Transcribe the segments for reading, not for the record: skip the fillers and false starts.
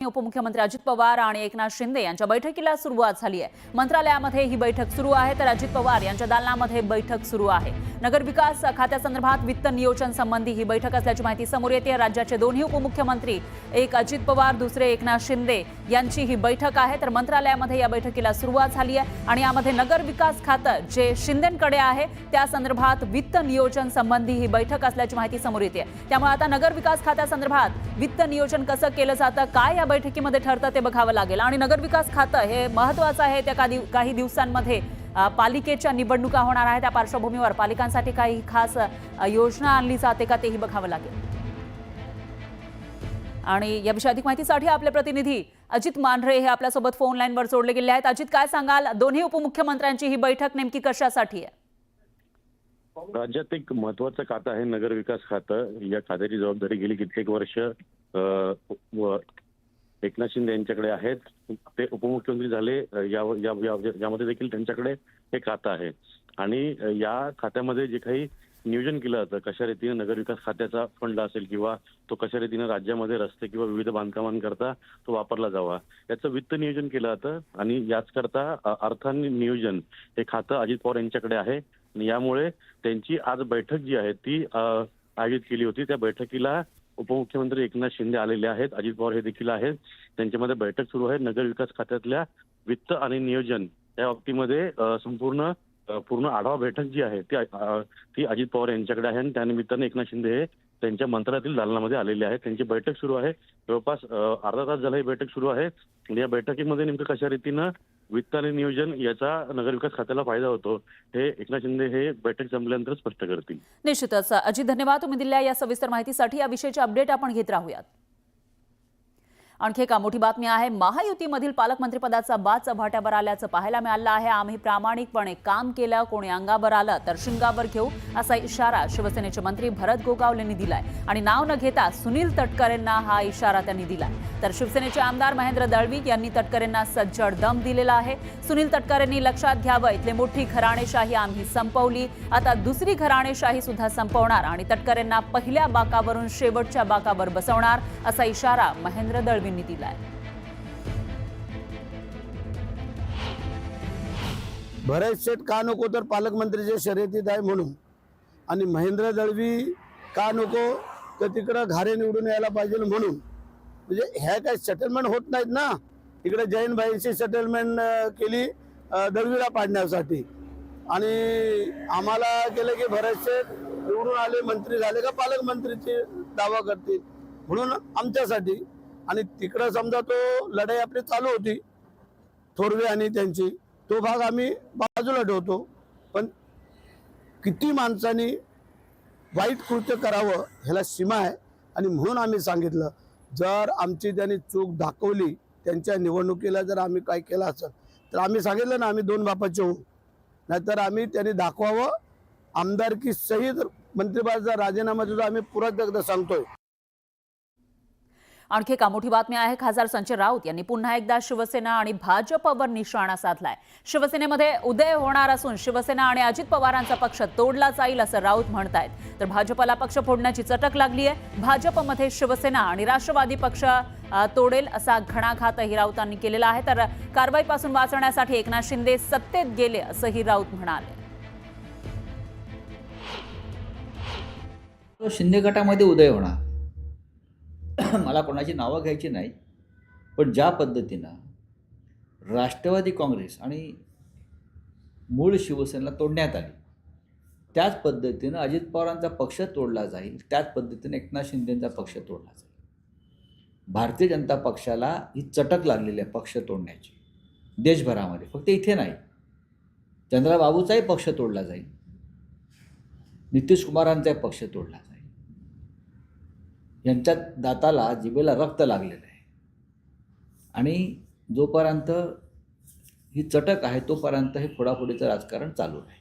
उपमुख्यमंत्री अजित पवार आणि एकनाथ शिंदे यांच्या बैठकीला सुरुवात झाली आहे। मंत्रालयामध्ये ही बैठक सुरू आहे तर अजित पवार यांच्या दालनामध्ये बैठक सुरू आहे। नगर विकास खात्यासंदर्भात वित्त नियोजन संबंधी ही बैठक असल्याची माहिती समोर येते। राज्याचे दोन्ही उपमुख्यमंत्री, एक अजित पवार दुसरे एकनाथ शिंदे यांची ही बैठक आहे तर मंत्रालयामध्ये या बैठकीला सुरुवात झाली आहे आणि यामध्ये नगर विकास खातं जे शिंदेंकडे आहे त्या संदर्भात वित्त नियोजन संबंधी ही बैठक असल्याची माहिती समोर येते। त्यामुळे आता नगर विकास खात्यासंदर्भात वित्त नियोजन कसं केलं जातं, काय या बैठकीमध्ये ठरतं ते बघावं लागेल। आणि नगर विकास खातं हे महत्त्वाचं आहे। त्या काही दिवसांमध्ये पालिकेच्या निवडणुका होणार आहेत, त्या पार्श्वभूमीवर पालिकांसाठी काही खास योजना आणली जाते का तेही बघावं लागेल। आणि याविषयी अधिक माहितीसाठी आपले प्रतिनिधी अजित मांढरे हे आपल्यासोबत फोन लाईनवर जोडले गेले आहेत। अजित, काय सांगाल, दोन्ही उपमुख्यमंत्र्यांची ही बैठक नेमकी कशासाठी आहे? राज्यात एक महत्वाचं खातं आहे नगर विकास खातं। या खात्याची जबाबदारी गेली कित्येक वर्ष एकनाथ शिंदे यांच्याकडे आहेत। ते उपमुख्यमंत्री झाले यामध्ये देखील त्यांच्याकडे हे खातं आहे आणि या खात्यामध्ये जे काही नियोजन केलं जातं, कशा रीतीने नगर विकास खात्याचा फंड असेल किंवा तो कशा रीतीने राज्यामध्ये रस्ते किंवा विविध बांधकामांकरता तो वापरला जावा, याचं वित्त नियोजन केलं जातं आणि याच करता अर्थ आणि नियोजन हे खातं अजित पवार यांच्याकडे आहे। आणि यामुळे त्यांची आज बैठक जी आहे ती आयोजित केली होती। त्या बैठकीला उपमुख्यमंत्री एकनाथ शिंदे आलेले आहेत, अजित पवार हे देखील आहेत। त्यांच्यामध्ये बैठक सुरू आहे। नगर विकास खात्यातल्या वित्त आणि नियोजन या बाबतीमध्ये पूर्ण आढावा बैठक जी आहे ती अजित पवार यांच्याकडे आहे आणि त्यानिमित्ताने एकनाथ शिंदे हे त्यांच्या मंत्रालयातील दालनामध्ये आलेले आहेत। त्यांची बैठक सुरू आहे। जवळपास अर्धा तास झाला ही बैठक सुरू आहे। या बैठकीमध्ये नेमकं कशा रीतीनं वित्त आणि नियोजन याचा नगर विकास खात्याला फायदा होतो हे एकनाथ शिंदे हे बैठक संपल्यानंतर स्पष्ट करतील। निश्चितच अजित, धन्यवाद तुम्ही दिलेल्या या सविस्तर माहितीसाठी। या विषयाचे अपडेट आपण घेत राहूयात। आणखी एक मोठी बातमी आहे। महायुतीमधील पालकमंत्रीपदाचा बाच चव्हाट्यावर आल्याचं पाहायला मिळालं आहे। आम्ही प्रामाणिकपणे काम केलं, कोणी अंगावर आलं तर शिंगावर घेऊ असा इशारा शिवसेनेचे मंत्री भरत गोगावले यांनी दिलाय आणि नाव न घेता सुनील तटकरेंना हा इशारा त्यांनी दिलाय। तर शिवसेनेचे आमदार महेंद्र दळवी यांनी तटकरेंना सज्जड दम दिलेला आहे। सुनील तटकरेंनी लक्षात घ्यावं, इथले मोठी घराणेशाही आम्ही संपवली, आता दुसरी घराणेशाही सुद्धा संपवणार आणि तटकरेंना पहिल्या बाकावरून शेवटच्या बाकावर बसवणार असा इशारा महेंद्र दळवी दिलाय। भरत शेठ का नको तर पालकमंत्रीच्या शर्यतीत आहे म्हणून, आणि महेंद्र दळवी का नको तर तिकडं घारे निवडून यायला पाहिजे म्हणून। म्हणजे ह्या काही सेटलमेंट होत नाहीत ना। इकडे जैन भाईंची सेटलमेंट केली दळवीला पाडण्यासाठी आणि आम्हाला केलं की भरत शेठ निवडून आले, मंत्री झाले का पालकमंत्रीचे दावा करतील म्हणून आमच्यासाठी। आणि तिकडं समजा तो लढाई आपली चालू होती थोरवे आणि त्यांची, तो भाग आम्ही बाजूला ठेवतो। पण किती माणसांनी वाईट कृत्य करावं ह्याला सीमा आहे आणि म्हणून आम्ही सांगितलं, जर आमची त्यांनी चूक दाखवली, त्यांच्या निवडणुकीला जर आम्ही काय केलं असेल तर आम्ही सांगितलं ना, आम्ही दोन बापाचे होऊ, नाहीतर आम्ही त्यांनी दाखवावं। आमदारकी सहित मंत्रिपदाचा राजीनामा सुद्धा आम्ही पुरत एकदा सांगतोय। आणखी एक मोठी बातमी आहे। खासदार संजय राऊत यांनी पुन्हा एकदा शिवसेना आणि भाजपवर निशाणा साधलाय। शिवसेनेमध्ये उदय होणार असून शिवसेना आणि अजित पवारांचा पक्ष तोडला जाईल असं राऊत म्हणतायत। तर भाजपला पक्ष फोडण्याची चटक लागली आहे। भाजपमध्ये शिवसेना आणि राष्ट्रवादी पक्ष तोडेल असा घणाघातही राऊतांनी केलेला आहे। तर कारवाईपासून वाचण्यासाठी एकनाथ शिंदे सत्तेत गेले असंही राऊत म्हणाले। शिंदे गटामध्ये उदय होणार, मला कोणाची नावं घ्यायची नाही, पण ज्या पद्धतीनं राष्ट्रवादी काँग्रेस आणि मूळ शिवसेनेला तोडण्यात आली, त्याच पद्धतीनं अजित पवारांचा पक्ष तोडला जाईल, त्याच पद्धतीनं एकनाथ शिंदेंचा पक्ष तोडला जाईल। भारतीय जनता पक्षाला ही चटक लागलेली आहे पक्ष तोडण्याची देशभरामध्ये, फक्त इथे नाही। चंद्राबाबूचाही पक्ष तोडला जाईल, नितीश कुमारांचाही पक्ष तोडला जाईल। यांच्या दाताला जिभेला रक्त लागलेलं आहे आणि जोपर्यंत ही चटक आहे तोपर्यंत हे फोडाफोडीचं राजकारण चालू आहे।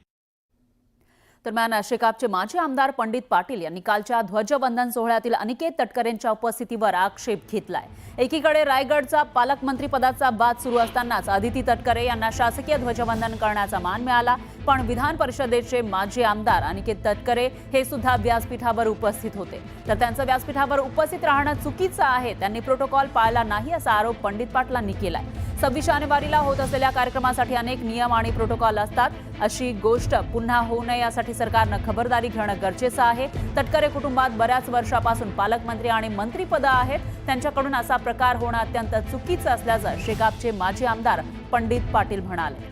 दरम्यान शेकापचे माजी आमदार पंडित पाटील यांनी कालच्या ध्वजवंदन सोहळ्यातील अनिकेत तटकरेंच्या उपस्थितीवर आक्षेप घेतलाय. एकीकडे रायगडचा पालकमंत्री पदाचा वाद सुरू असतानाच अदिती तटकरे यांना शासकीय ध्वजवंदन करण्याचा मान मिळाला, पण विधान परिषदेचे माजी आमदार अनिकेत तटकरे हे सुद्धा व्यासपीठावर उपस्थित होते. तर त्यांचं व्यासपीठावर उपस्थित राहणं चुकीचं आहे, त्यांनी प्रोटोकॉल पाळला नाही असा आरोप पंडित पाटलांनी केलाय. 26 जानेवारीला होत असलेल्या कार्यक्रमासाठी अनेक नियम आणि प्रोटोकॉल असतात. अशी गोष्ट पुन्हा होऊ नये यासाठी सरकारनं खबरदारी घेणं गरजेचं आहे. तटकरे कुटुंबात बऱ्याच वर्षापासून पालकमंत्री आणि मंत्रीपद आहेत. त्यांच्याकडून असा प्रकार होणं अत्यंत चुकीचं असल्याचं शेकापचे माजी आमदार पंडित पाटील म्हणाले.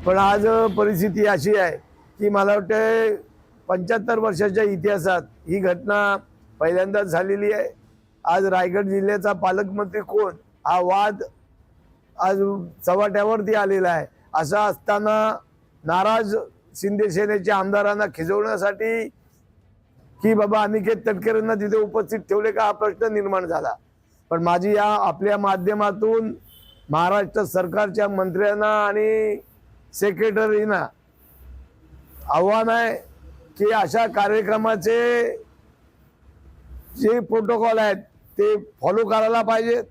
पण आज परिस्थिती अशी आहे की मला वाटतं 75 वर्षाच्या इतिहासात ही घटना पहिल्यांदाच झालेली आहे. आज रायगड जिल्ह्याचा पालकमंत्री कोण हा वाद आज चव्हाट्यावरती आलेला आहे. असं असताना नाराज शिंदे सेनेच्या आमदारांना खिजवण्यासाठी की बाबा अनिकेत तटकरेंना तिथे उपस्थित ठेवले का हा प्रश्न निर्माण झाला. पण माझी या आपल्या माध्यमातून महाराष्ट्र सरकारच्या मंत्र्यांना आणि सेक्रेटरीना आव्हान आहे की अशा कार्यक्रमाचे जे प्रोटोकॉल आहेत ते फॉलो करायला पाहिजेत.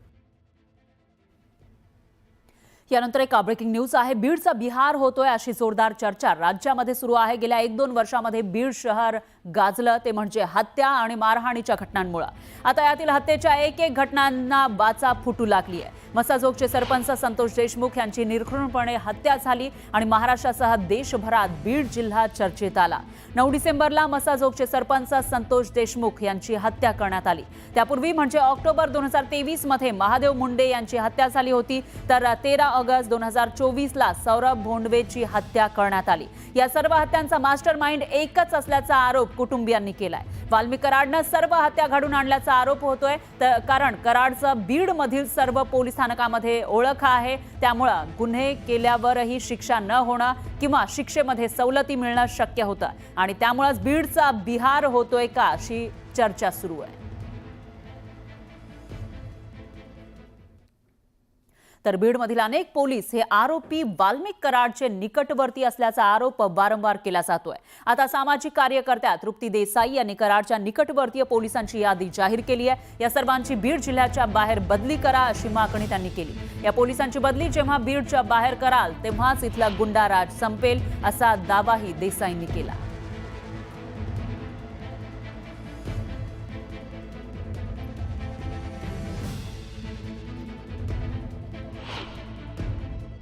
यानंतर एक ब्रेकिंग न्यूज आहे. बीडचा बिहार होतोय अशी जोरदार चर्चा राज्यामध्ये सुरू आहे. गेल्या 1-2 वर्षामध्ये बीड शहर गाजलं ते म्हणजे हत्या आणि मारहाणीच्या घटनांमुळे. आता यातील हत्येच्या एक घटनांना बाचा फुटू लागली आहे. मसाजोगचे सरपंच संतोष देशमुख यांची निर्घृणपणे हत्या झाली आणि महाराष्ट्रासह देशभरात बीड जिल्हा चर्चेत आला. 9 डिसेंबरला मसाजोगचे सरपंच संतोष देशमुख यांची हत्या करण्यात आली. त्यापूर्वी म्हणजे ऑक्टोबर 2023 मध्ये महादेव मुंडे यांची हत्या झाली होती. तर 13 ऑगस्ट 2024ला सौरभ भोंडवेची हत्या करण्यात आली. या सर्व हत्यांचा मास्टर माइंड एकच असल्याचा आरोप कुटुंबियांनी केलाय. वाल्मिक कराडनं सर्व हत्या घडून आणल्याचा आरोप होतोय. कारण कराडचं बीडमधील सर्व पोलीस स्थानकामध्ये ओळख आहे. त्यामुळं गुन्हे केल्यावरही शिक्षा न होणं किंवा शिक्षेमध्ये सवलती मिळणं शक्य होतं आणि त्यामुळेच बीडचा बिहार होतोय का अशी चर्चा सुरू आहे. तर बीडमधील अनेक पोलीस हे आरोपी वाल्मिक कराडचे निकटवर्ती असल्याचा आरोप वारंवार केला जातोय. आता सामाजिक कार्यकर्त्या तृप्ती देसाई यांनी कराडच्या निकटवर्तीय पोलिसांची यादी जाहीर केली आहे. या सर्वांची बीड जिल्ह्याच्या बाहेर बदली करा अशी मागणी त्यांनी केली. या पोलिसांची बदली जेव्हा बीडच्या बाहेर कराल तेव्हाच इथला गुंडाराज संपेल असा दावाही देसाईंनी केला.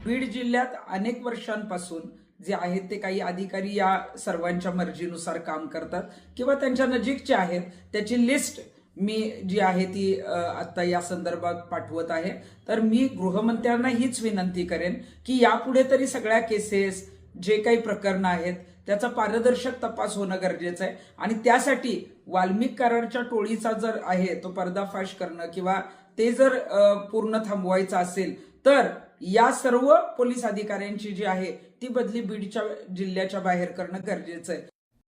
बीड जिल्ह्यात अनेक वर्षांपासून जे आहेत ते काही अधिकारी या सर्वांच्या मर्जीनुसार काम करतात किंवा त्यांच्या नजीकचे आहेत. त्याची लिस्ट मी जी आहे ती आता या संदर्भात पाठवत आहे. तर मी गृहमंत्र्यांना हीच विनंती करेन की यापुढे तरी सगळ्या केसेस जे काही प्रकरणं आहेत त्याचा पारदर्शक तपास होणं गरजेचं आहे आणि त्यासाठी वाल्मिक कराडच्या टोळीचा जर आहे तो पर्दाफाश करणं किंवा ते जर पूर्ण थांबवायचं असेल तर या सर्व पोलीस अधिकाऱ्यांची जी आहे ती बदली बीडच्या जिल्ह्याच्या बाहेर करणं गरजेचं आहे.